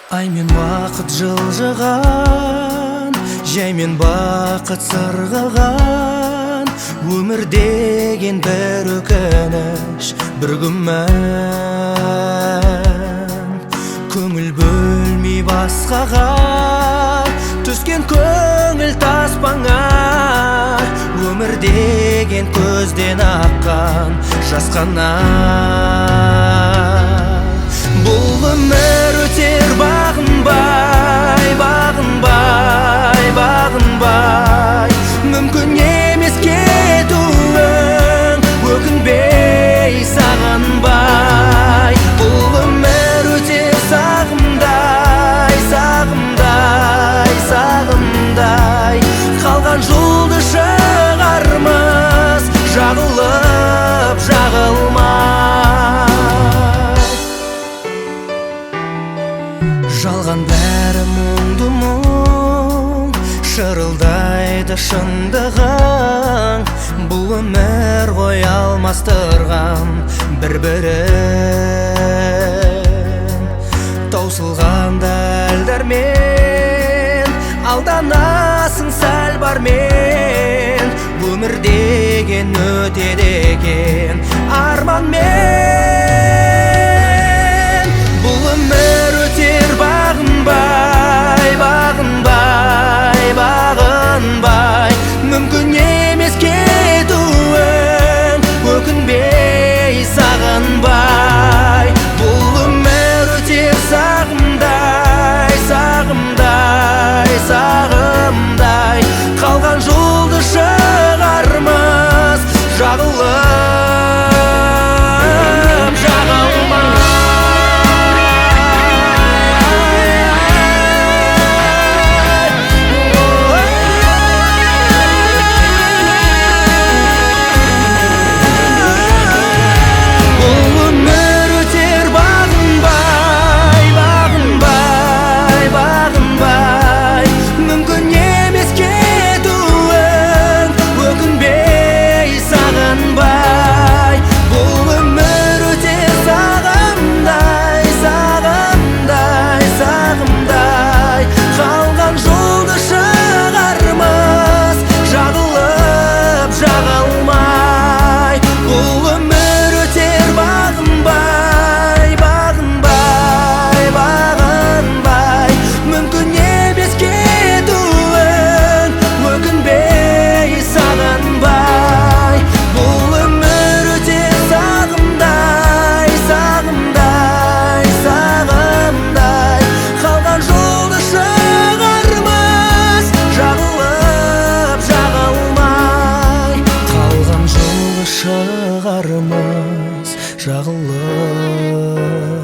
Ай мен уақыт жылжыған, жай мен бақыт сырғыған. Өмір деген бір өкініш, бір күмән. Көңіл бөлмей басқаға, түскен көңіл таспаңа. Өмір деген көзден аққан жас қана. Бұл өмір өтер бағынбай, бағынбай, бағынбай. Мүмкін емес кетуің, өкінбей сағынбай. Бұл өмір өтер сағымдай, сағымдай, сағымдай. Қалған жолды шығармыз, жағылып жағылмай. Жалған бәрі мұңды мұң, шырылдайды шындығың. Бұл өмір ғой алмастырған бір-бірін. Таусылғанда әлдермен, алданасың сәл бармен. Өмір деген өтеді екен арманмен. Бұл өмір өтер бағынбай, бағынбай, бағынбай. Мүмкін емес кетуің, өкінбей сағынбай. Бұл өмір өтер сағымдай, сағымдай, сағымдай. Қалған жолды шығармыз, жағылып жағылмай. Шығармыз, жағылып